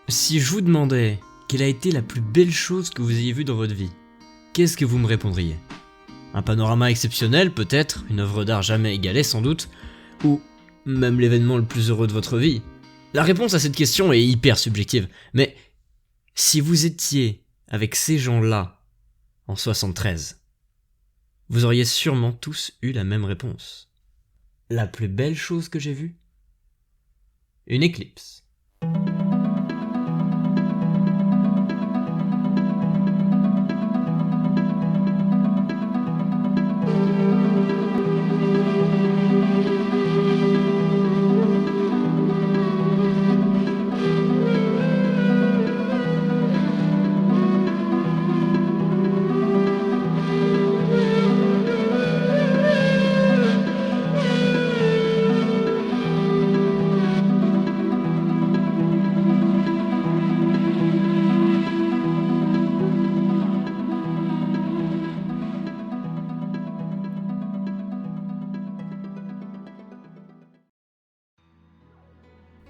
Si je vous demandais quelle a été la plus belle chose que vous ayez vue dans votre vie, qu'est-ce que vous me répondriez? Un panorama exceptionnel peut-être, une œuvre d'art jamais égalée sans doute, ou même l'événement le plus heureux de votre vie? La réponse à cette question est hyper subjective, mais si vous étiez avec ces gens-là en 73, vous auriez sûrement tous eu la même réponse. La plus belle chose que j'ai vue? Une éclipse.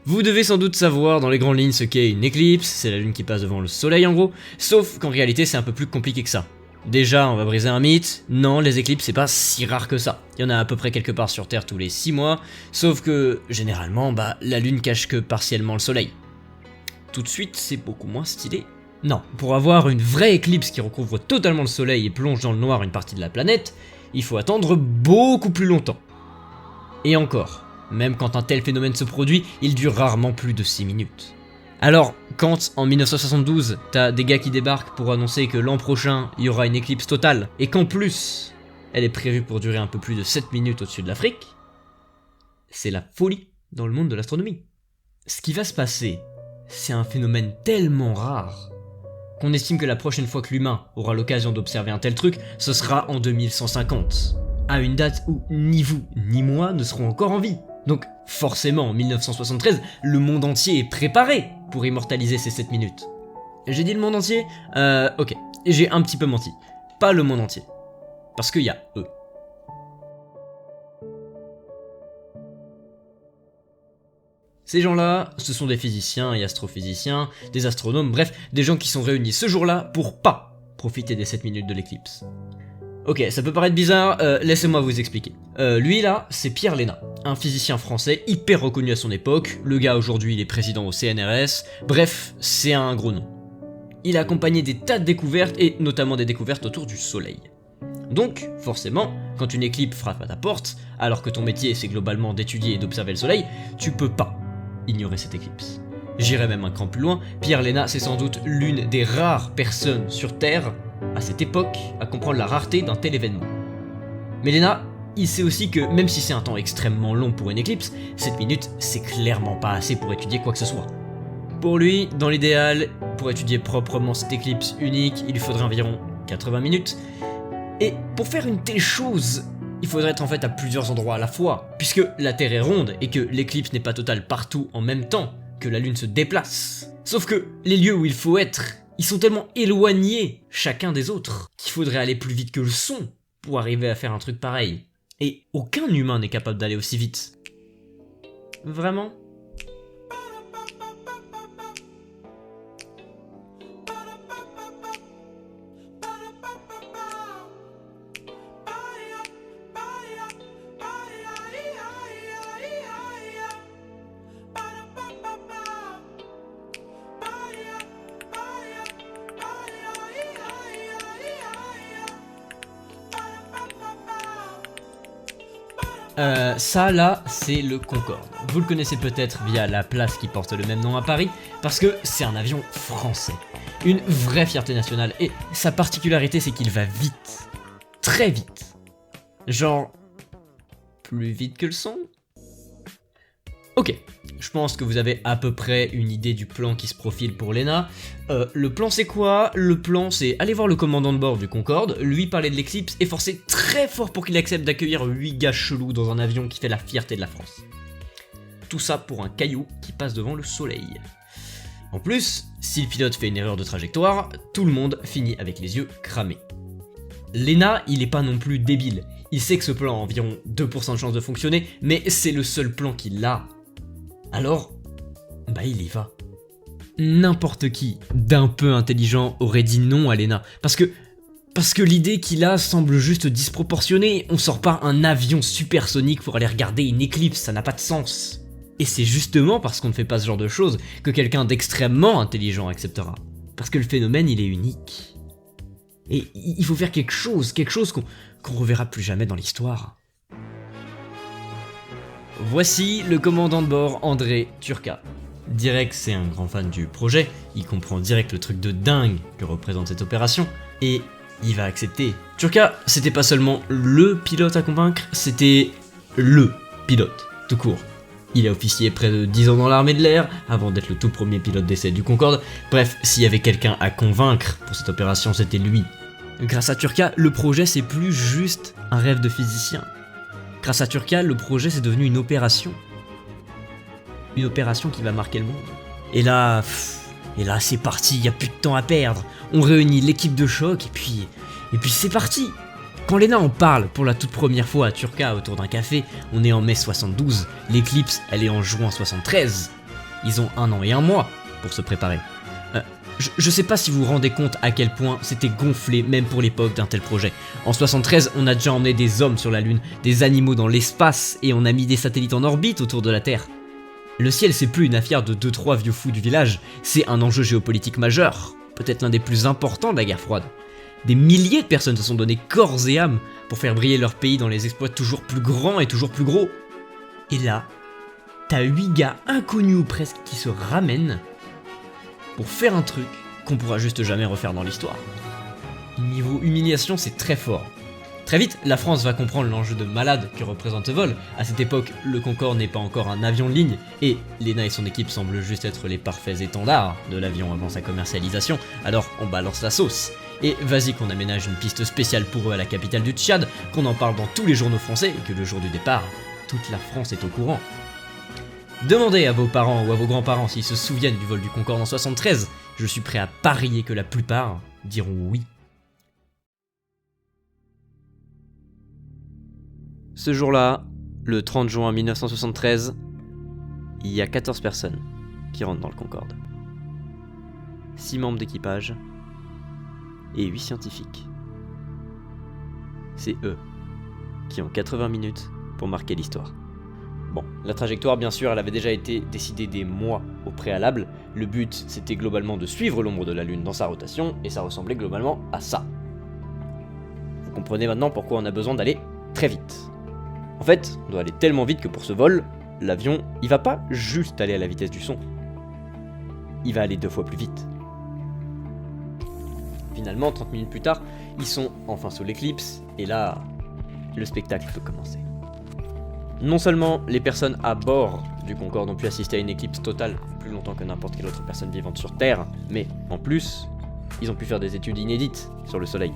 Vous devez sans doute savoir dans les grandes lignes ce qu'est une éclipse, c'est la lune qui passe devant le soleil en gros, sauf qu'en réalité c'est un peu plus compliqué que ça. Déjà, on va briser un mythe, non, les éclipses c'est pas si rare que ça. Il y en a à peu près quelque part sur Terre tous les 6 mois, sauf que, généralement, la lune cache que partiellement le soleil. Tout de suite, c'est beaucoup moins stylé. Non, pour avoir une vraie éclipse qui recouvre totalement le soleil et plonge dans le noir une partie de la planète, il faut attendre beaucoup plus longtemps. Et encore. Même quand un tel phénomène se produit, il dure rarement plus de 6 minutes. Alors, quand en 1972, t'as des gars qui débarquent pour annoncer que l'an prochain, il y aura une éclipse totale, et qu'en plus, elle est prévue pour durer un peu plus de 7 minutes au-dessus de l'Afrique, c'est la folie dans le monde de l'astronomie. Ce qui va se passer, c'est un phénomène tellement rare, qu'on estime que la prochaine fois que l'humain aura l'occasion d'observer un tel truc, ce sera en 2150, à une date où ni vous ni moi ne serons encore en vie. Donc forcément, en 1973, le monde entier est préparé pour immortaliser ces 7 minutes. J'ai dit le monde entier? Ok, j'ai un petit peu menti. Pas le monde entier. Parce qu'il y a eux. Ces gens-là, ce sont des physiciens et astrophysiciens, des astronomes, bref, des gens qui sont réunis ce jour-là pour pas profiter des 7 minutes de l'éclipse. Ok, ça peut paraître bizarre, laissez-moi vous expliquer. Lui là, c'est Pierre Léna, un physicien français hyper reconnu à son époque, le gars aujourd'hui il est président au CNRS, bref, c'est un gros nom. Il a accompagné des tas de découvertes, et notamment des découvertes autour du soleil. Donc, forcément, quand une éclipse frappe à ta porte, alors que ton métier c'est globalement d'étudier et d'observer le soleil, tu peux pas ignorer cette éclipse. J'irai même un cran plus loin, Pierre Léna c'est sans doute l'une des rares personnes sur Terre à cette époque, à comprendre la rareté d'un tel événement. Mais Léna, il sait aussi que même si c'est un temps extrêmement long pour une éclipse, 7 minutes, c'est clairement pas assez pour étudier quoi que ce soit. Pour lui, dans l'idéal, pour étudier proprement cette éclipse unique, il lui faudrait environ 80 minutes. Et pour faire une telle chose, il faudrait être en fait à plusieurs endroits à la fois, puisque la Terre est ronde et que l'éclipse n'est pas totale partout en même temps, que la Lune se déplace. Sauf que les lieux où il faut être, ils sont tellement éloignés chacun des autres qu'il faudrait aller plus vite que le son pour arriver à faire un truc pareil. Et aucun humain n'est capable d'aller aussi vite. Vraiment ? Ça là, c'est le Concorde. Vous le connaissez peut-être via la place qui porte le même nom à Paris, parce que c'est un avion français. Une vraie fierté nationale, et sa particularité c'est qu'il va vite. Très vite. Genre... plus vite que le son ? Ok, je pense que vous avez à peu près une idée du plan qui se profile pour Léna. Le plan c'est quoi ? Le plan c'est aller voir le commandant de bord du Concorde, lui parler de l'éclipse et forcer très fort pour qu'il accepte d'accueillir 8 gars chelous dans un avion qui fait la fierté de la France. Tout ça pour un caillou qui passe devant le soleil. En plus, si le pilote fait une erreur de trajectoire, tout le monde finit avec les yeux cramés. Léna, il est pas non plus débile. Il sait que ce plan a environ 2% de chance de fonctionner, mais c'est le seul plan qu'il a. Alors, il y va. n'importe qui d'un peu intelligent aurait dit non à Lena. Parce que l'idée qu'il a semble juste disproportionnée. On sort pas un avion supersonique pour aller regarder une éclipse, ça n'a pas de sens. Et c'est justement parce qu'on ne fait pas ce genre de choses que quelqu'un d'extrêmement intelligent acceptera. Parce que le phénomène, il est unique. Et il faut faire quelque chose qu'on reverra plus jamais dans l'histoire. Voici le commandant de bord, André Turca. Direct, c'est un grand fan du projet, il comprend direct le truc de dingue que représente cette opération, et il va accepter. Turca, c'était pas seulement le pilote à convaincre, c'était le pilote, tout court. Il a officié près de 10 ans dans l'armée de l'air, avant d'être le tout premier pilote d'essai du Concorde. Bref, s'il y avait quelqu'un à convaincre pour cette opération, c'était lui. Grâce à Turca, le projet c'est plus juste un rêve de physicien. Grâce à Turca, le projet c'est devenu une opération. Une opération qui va marquer le monde. Et là, c'est parti, il y a plus de temps à perdre. On réunit l'équipe de choc et puis c'est parti. Quand Lena en parle pour la toute première fois à Turca autour d'un café, on est en mai 72, l'éclipse elle est en juin 73. Ils ont 1 an et 1 mois pour se préparer. Je sais pas si vous vous rendez compte à quel point c'était gonflé même pour l'époque d'un tel projet. En 73, on a déjà emmené des hommes sur la Lune, des animaux dans l'espace et on a mis des satellites en orbite autour de la Terre. Le ciel c'est plus une affaire de 2-3 vieux fous du village, c'est un enjeu géopolitique majeur, peut-être l'un des plus importants de la guerre froide. Des milliers de personnes se sont donné corps et âme pour faire briller leur pays dans les exploits toujours plus grands et toujours plus gros. Et là, t'as 8 gars inconnus ou presque qui se ramènent pour faire un truc qu'on pourra juste jamais refaire dans l'histoire. Niveau humiliation, c'est très fort. Très vite, la France va comprendre l'enjeu de malade que représente ce vol. À cette époque, le Concorde n'est pas encore un avion de ligne, et Lena et son équipe semblent juste être les parfaits étendards de l'avion avant sa commercialisation, alors on balance la sauce. Et vas-y qu'on aménage une piste spéciale pour eux à la capitale du Tchad, qu'on en parle dans tous les journaux français, et que le jour du départ, toute la France est au courant. Demandez à vos parents ou à vos grands-parents s'ils se souviennent du vol du Concorde en 73, je suis prêt à parier que la plupart diront oui. Ce jour-là, le 30 juin 1973, il y a 14 personnes qui rentrent dans le Concorde. 6 membres d'équipage et 8 scientifiques. C'est eux qui ont 80 minutes pour marquer l'histoire. Bon, la trajectoire, bien sûr, elle avait déjà été décidée des mois au préalable. Le but, c'était globalement de suivre l'ombre de la Lune dans sa rotation, et ça ressemblait globalement à ça. Vous comprenez maintenant pourquoi on a besoin d'aller très vite. En fait, on doit aller tellement vite que pour ce vol, l'avion, il va pas juste aller à la vitesse du son. Il va aller 2 fois plus vite. Finalement, 30 minutes plus tard, ils sont enfin sous l'éclipse, et là, le spectacle peut commencer. Non seulement les personnes à bord du Concorde ont pu assister à une éclipse totale plus longtemps que n'importe quelle autre personne vivante sur Terre, mais en plus, ils ont pu faire des études inédites sur le Soleil.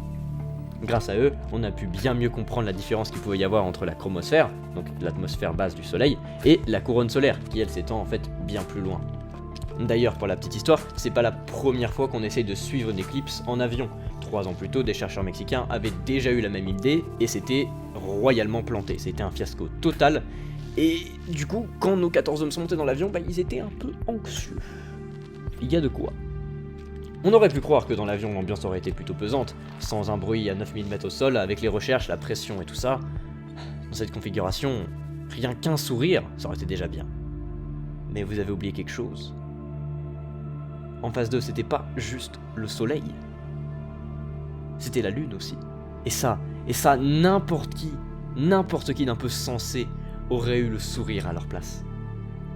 Grâce à eux, on a pu bien mieux comprendre la différence qu'il pouvait y avoir entre la chromosphère, donc l'atmosphère basse du Soleil, et la couronne solaire, qui elle s'étend en fait bien plus loin. D'ailleurs, pour la petite histoire, c'est pas la première fois qu'on essaye de suivre une éclipse en avion. 3 ans plus tôt, des chercheurs mexicains avaient déjà eu la même idée, et c'était royalement planté. C'était un fiasco total, et du coup, quand nos 14 hommes sont montés dans l'avion, ils étaient un peu anxieux. Il y a de quoi. On aurait pu croire que dans l'avion, l'ambiance aurait été plutôt pesante, sans un bruit à 9000 mètres au sol, avec les recherches, la pression et tout ça. Dans cette configuration, rien qu'un sourire, ça aurait été déjà bien. Mais vous avez oublié quelque chose. En face d'eux, c'était pas juste le soleil. C'était la lune aussi. Et ça, n'importe qui d'un peu sensé aurait eu le sourire à leur place.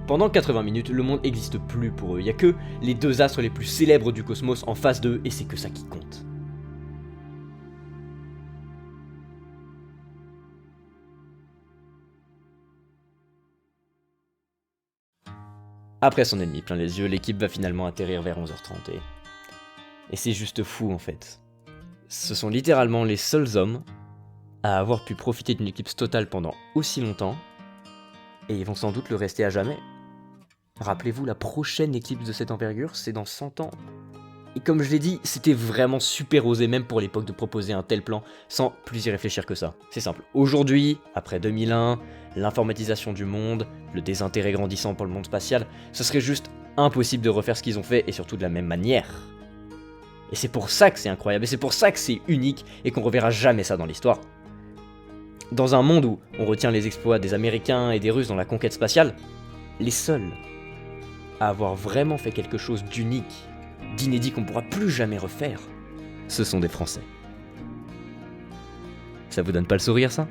Pendant 80 minutes, le monde n'existe plus pour eux. Il n'y a que les 2 astres les plus célèbres du cosmos en face d'eux, et c'est que ça qui compte. Après son ennemi plein les yeux, l'équipe va finalement atterrir vers 11h30 et c'est juste fou en fait. Ce sont littéralement les seuls hommes à avoir pu profiter d'une éclipse totale pendant aussi longtemps, et ils vont sans doute le rester à jamais. Rappelez-vous, la prochaine éclipse de cette envergure, c'est dans 100 ans. Et comme je l'ai dit, c'était vraiment super osé même pour l'époque de proposer un tel plan sans plus y réfléchir que ça. C'est simple. Aujourd'hui, après 2001, l'informatisation du monde, le désintérêt grandissant pour le monde spatial, ce serait juste impossible de refaire ce qu'ils ont fait, et surtout de la même manière. Et c'est pour ça que c'est incroyable, et c'est pour ça que c'est unique, et qu'on reverra jamais ça dans l'histoire. Dans un monde où on retient les exploits des Américains et des Russes dans la conquête spatiale, les seuls à avoir vraiment fait quelque chose d'unique, d'inédit qu'on ne pourra plus jamais refaire, ce sont des Français. Ça vous donne pas le sourire, ça ?